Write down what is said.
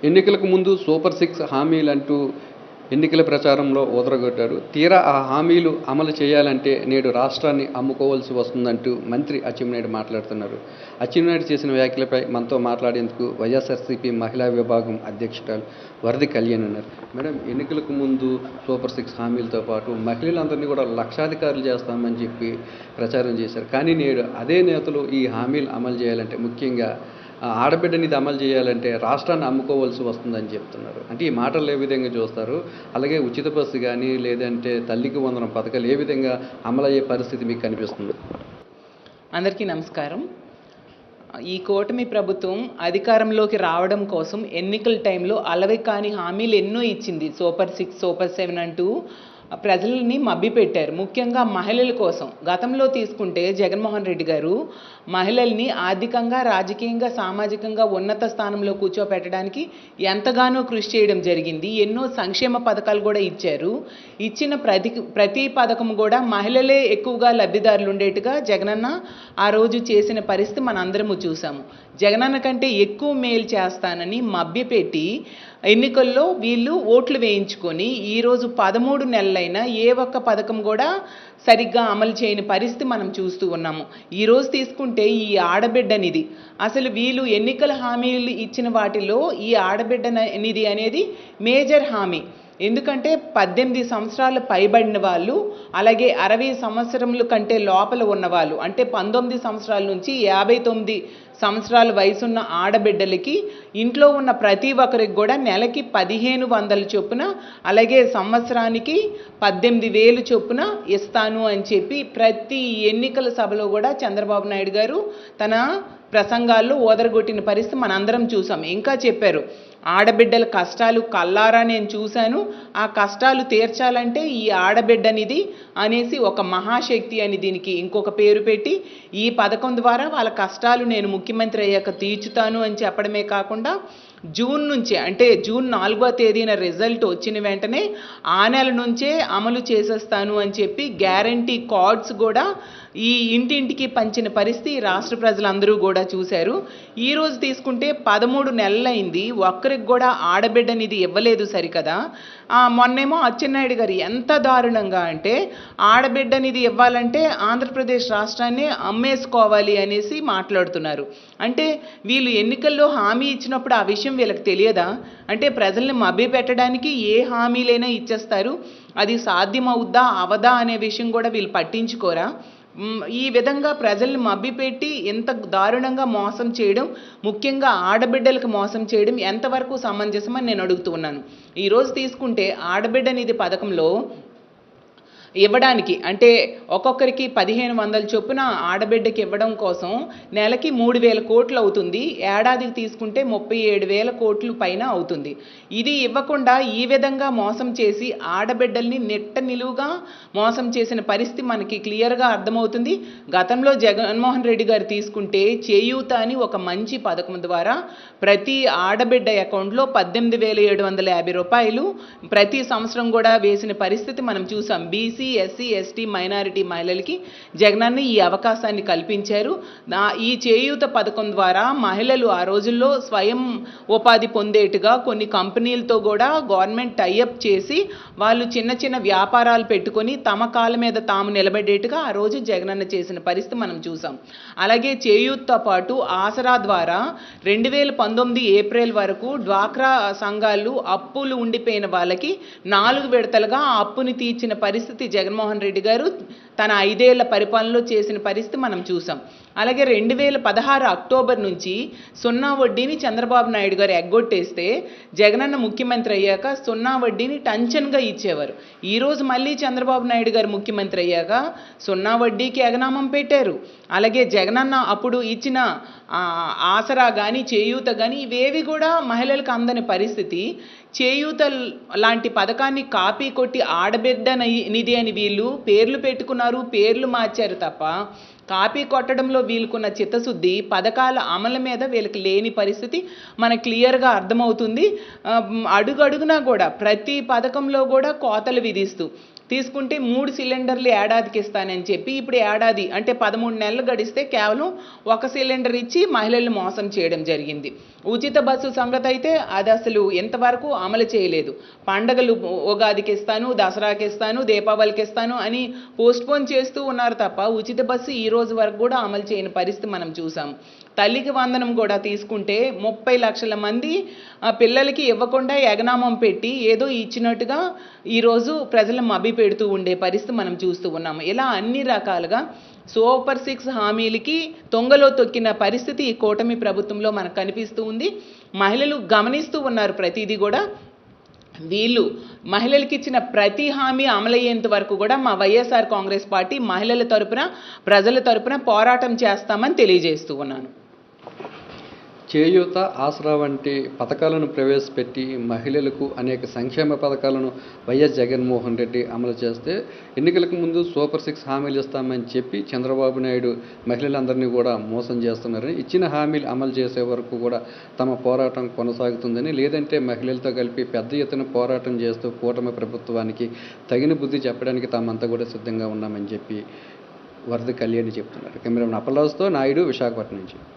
ఎన్నికలకు ముందు సూపర్ 6 హామీలంటూ ఎన్నికల ప్రచారంలో ఊదరగొట్టారు. తీరా ఆ హామీలు అమలు చేయాలంటే నేడు రాష్ట్రాన్ని అమ్ముకోవాల్సి వస్తుందంటూ మంత్రి అచ్చెన్నాయుడు మాట్లాడుతున్నారు. అచ్చెన్నాయుడు చేసిన వ్యాఖ్యలపై మనతో మాట్లాడేందుకు వైఎస్ఆర్సీపీ మహిళా విభాగం అధ్యక్షురాలు వరది కళ్యాణ్ ఉన్నారు. మేడం, ఎన్నికలకు ముందు సూపర్ 6 హామీలతో పాటు మహిళలందరినీ కూడా లక్షాధికారులు చేస్తామని చెప్పి ప్రచారం చేశారు. కానీ నేడు అదే నేతలు ఈ హామీలు అమలు చేయాలంటే, ముఖ్యంగా ఆడబిడ్డని ఇది అమలు చేయాలంటే రాష్ట్రాన్ని అమ్ముకోవాల్సి వస్తుందని చెప్తున్నారు. అంటే ఈ మాటలు ఏ విధంగా చూస్తారు? అలాగే ఉచిత బస్సు కానీ, లేదంటే తల్లికి వందనం పథకాలు ఏ విధంగా అమలయ్యే పరిస్థితి మీకు కనిపిస్తుంది? అందరికీ నమస్కారం. ఈ కూటమి ప్రభుత్వం అధికారంలోకి రావడం కోసం ఎన్నికల టైంలో అలవి కాని హామీలు ఎన్నో ఇచ్చింది. సూపర్ 6, సూపర్ 7 అంటూ ప్రజల్ని మభ్యపెట్టారు. ముఖ్యంగా మహిళల కోసం గతంలో తీసుకుంటే జగన్మోహన్ రెడ్డి గారు మహిళల్ని ఆర్థికంగా, రాజకీయంగా, సామాజికంగా ఉన్నత స్థానంలో కూర్చోపెట్టడానికి ఎంతగానో కృషి చేయడం జరిగింది. ఎన్నో సంక్షేమ పథకాలు కూడా ఇచ్చారు. ఇచ్చిన ప్రతి పథకం కూడా మహిళలే ఎక్కువగా లబ్ధిదారులు ఉండేట్టుగా జగనన్న ఆ రోజు చేసిన పరిస్థితి మనందరము చూసాము. జగనన్న కంటే ఎక్కువ మేలు చేస్తానని మభ్యపెట్టి ఎన్నికల్లో వీళ్ళు ఓట్లు వేయించుకొని ఈరోజు 13 నెలలైనా ఏ ఒక్క పథకం కూడా సరిగ్గా అమలు చేయని పరిస్థితి మనం చూస్తూ ఉన్నాము. ఈరోజు తీసుకుంటే ఈ ఆడబిడ్డ నిధి, అసలు వీళ్ళు ఎన్నికల హామీలు ఇచ్చిన వాటిలో ఈ ఆడబిడ్డ నిధి అనేది మేజర్ హామీ. ఎందుకంటే 18 సంవత్సరాలు పైబడిన వాళ్ళు, అలాగే 60 సంవత్సరముల కంటే లోపల ఉన్నవాళ్ళు, అంటే 19 సంవత్సరాల నుంచి 59 సంవత్సరాల వయసున్న ఆడబిడ్డలకి ఇంట్లో ఉన్న ప్రతి ఒక్కరికి కూడా నెలకి 1500 చొప్పున, అలాగే సంవత్సరానికి 18,000 చొప్పున ఇస్తాను అని చెప్పి ప్రతి ఎన్నికల సభలో కూడా చంద్రబాబు నాయుడు గారు తన ప్రసంగాల్లో ఓదరగొట్టిన పరిస్థితి మనందరం చూసాం. ఇంకా చెప్పారు, ఆడబిడ్డల కష్టాలు కల్లారా నేను చూశాను, ఆ కష్టాలు తీర్చాలంటే ఈ ఆడబిడ్డనిది అనేసి ఒక మహాశక్తి అని దీనికి ఇంకొక పేరు పెట్టి ఈ పథకం ద్వారా వాళ్ళ కష్టాలు నేను ముఖ్యమంత్రి అయ్యాక తీర్చుతాను అని చెప్పడమే కాకుండా జూన్ నుంచే, అంటే జూన్ 4వ తేదీన రిజల్ట్ వచ్చిన వెంటనే ఆ నెల నుంచే అమలు చేసేస్తాను అని చెప్పి గ్యారంటీ కార్డ్స్ కూడా ఈ ఇంటింటికి పంచిన పరిస్థితి రాష్ట్ర ప్రజలందరూ కూడా చూశారు. ఈరోజు తీసుకుంటే 13 నెలలైంది, ఒక్కరికి కూడా ఆడబిడ్డనిది ఇవ్వలేదు సరికదా. మొన్నేమో అచ్చెన్నాయుడు గారు ఎంత దారుణంగా అంటే ఆడబిడ్డనిది ఇవ్వాలంటే ఆంధ్రప్రదేశ్ రాష్ట్రాన్ని అమ్మేసుకోవాలి అనేసి మాట్లాడుతున్నారు. అంటే వీళ్ళు ఎన్నికల్లో హామీ ఇచ్చినప్పుడు ఆ విషయం వీళ్ళకి తెలియదా? అంటే ప్రజల్ని మభ్యపెట్టడానికి ఏ హామీలైనా ఇచ్చేస్తారు, అది సాధ్యమవుద్దా అవదా అనే విషయం కూడా వీళ్ళు పట్టించుకోరా? ఈ విధంగా ప్రజల్ని మభ్యపెట్టి ఎంత దారుణంగా మోసం చేయడం, ముఖ్యంగా ఆడబిడ్డలకు మోసం చేయడం ఎంతవరకు సమంజసమని నేను అడుగుతూ ఉన్నాను. ఈరోజు తీసుకుంటే ఆడబిడ్డ నిధి పథకంలో ఇవ్వడానికి, అంటే ఒక్కొక్కరికి 1500 చొప్పున ఆడబిడ్డకి ఇవ్వడం కోసం నెలకి 3,000 కోట్లు అవుతుంది. ఏడాదికి తీసుకుంటే 37,000 కోట్లు పైన అవుతుంది. ఇది ఇవ్వకుండా ఈ విధంగా మోసం చేసి ఆడబిడ్డల్ని నెట్ట నిలువుగా మోసం చేసిన పరిస్థితి మనకి క్లియర్గా అర్థమవుతుంది. గతంలో జగన్మోహన్ రెడ్డి గారు తీసుకుంటే చేయూత అని ఒక మంచి పథకం ద్వారా ప్రతి ఆడబిడ్డ అకౌంట్లో 18,750 రూపాయలు ప్రతి సంవత్సరం కూడా వేసిన పరిస్థితి మనం చూసాం. బీసీ, ఎస్సీ, ఎస్టీ, మైనారిటీ మహిళలకి జగనన్న ఈ అవకాశాన్ని కల్పించారు. ఈ చేయూత పథకం ద్వారా మహిళలు ఆ రోజుల్లో స్వయం ఉపాధి పొందేట్టుగా కొన్ని కంపెనీలతో కూడా గవర్నమెంట్ టైఅప్ చేసి వాళ్ళు చిన్న చిన్న వ్యాపారాలు పెట్టుకొని తమ కాళ్ళ మీద తాము నిలబడేట్టుగా ఆ రోజు జగనన్న చేసిన పరిస్థితి మనం చూసాం. అలాగే చేయూతతో పాటు ఆసరా ద్వారా 2019 ఏప్రిల్ వరకు డ్వాక్రా సంఘాలు అప్పులు ఉండిపోయిన వాళ్ళకి 4 విడతలుగా ఆ అప్పుని తీర్చిన పరిస్థితి జగన్మోహన్ రెడ్డి గారు తన 5 ఏళ్ల పరిపాలనలో చేసిన పరిస్థితి మనం చూసాం. అలాగే 2016 అక్టోబర్ నుంచి 0 వడ్డీని చంద్రబాబు నాయుడు గారు ఎగ్గొట్టేస్తే జగనన్న ముఖ్యమంత్రి అయ్యాక 0 వడ్డీని టంచన్గా ఇచ్చేవారు. ఈరోజు మళ్ళీ చంద్రబాబు నాయుడు గారు ముఖ్యమంత్రి అయ్యాక 0 వడ్డీకి ఎగనామం పెట్టారు. అలాగే జగనన్న అప్పుడు ఇచ్చిన ఆసరా కానీ, చేయూత కానీ ఇవేవి కూడా మహిళలకు అందని పరిస్థితి. చేయూత లాంటి పథకాన్ని కాపీ కొట్టి ఆడబిడ్డ నిధి అని వీళ్ళు పేర్లు పెట్టుకున్నారు, పేర్లు మార్చారు తప్ప కాపీ కొట్టడంలో వీళ్ళకున్న చిత్తశుద్ధి పథకాల అమలు మీద వీళ్ళకి లేని పరిస్థితి మనకు క్లియర్గా అర్థమవుతుంది. అడుగడుగునా కూడా ప్రతి పథకంలో కూడా కోతలు విధిస్తూ తీసుకుంటే 3 సిలిండర్లు ఏడాదికి ఇస్తానని చెప్పి ఇప్పుడు ఏడాది అంటే 13 నెలలు గడిస్తే కేవలం 1 సిలిండర్ ఇచ్చి మహిళలను మోసం చేయడం జరిగింది. ఉచిత బస్సు సంగతి అయితే అది అసలు ఎంతవరకు అమలు చేయలేదు. పండగలు ఉగాదికి ఇస్తాను, దసరాకి ఇస్తాను, దీపావళికి ఇస్తాను అని పోస్ట్పోన్ చేస్తూ ఉన్నారు తప్ప ఉచిత బస్సు ఈ రోజు వరకు కూడా అమలు చేయని పరిస్థితి మనం చూసాం. తల్లికి వందనం కూడా తీసుకుంటే 30 లక్షల మంది పిల్లలకి ఇవ్వకుండా ఎగనామం పెట్టి ఏదో ఇచ్చినట్టుగా ఈరోజు ప్రజలను మభ్యపెడుతూ ఉండే పరిస్థితి మనం చూస్తూ ఉన్నాము. ఇలా అన్ని రకాలుగా సూపర్ 6 హామీలకి తొంగలో తొక్కిన పరిస్థితి ఈ కూటమి ప్రభుత్వంలో మనకు కనిపిస్తూ ఉంది. మహిళలు గమనిస్తూ ఉన్నారు ప్రతిదీ కూడా. వీళ్ళు మహిళలకు ఇచ్చిన ప్రతి హామీ అమలయ్యేంత వరకు కూడా మా వైఎస్ఆర్ కాంగ్రెస్ పార్టీ మహిళల తరపున ప్రజల తరపున పోరాటం చేస్తామని తెలియజేస్తూ ఉన్నాను. చేయూత, ఆసరా వంటి పథకాలను ప్రవేశపెట్టి మహిళలకు అనేక సంక్షేమ పథకాలను వైఎస్ జగన్మోహన్ రెడ్డి అమలు చేస్తే ఎన్నికలకు ముందు సూపర్ 6 హామీలు ఇస్తామని చెప్పి చంద్రబాబు నాయుడు మహిళలందరినీ కూడా మోసం చేస్తున్నారని, ఇచ్చిన హామీలు అమలు చేసే వరకు కూడా తమ పోరాటం కొనసాగుతుందని, లేదంటే మహిళలతో కలిపి పెద్ద ఎత్తున పోరాటం చేస్తూ కూటమి ప్రభుత్వానికి తగిన బుద్ధి చెప్పడానికి తామంతా కూడా సిద్ధంగా ఉన్నామని చెప్పి వరద కళ్యాణి చెప్తున్నారు. కెమెరామెన్ అప్పలరాజుతో నాయుడు, విశాఖపట్నం నుంచి.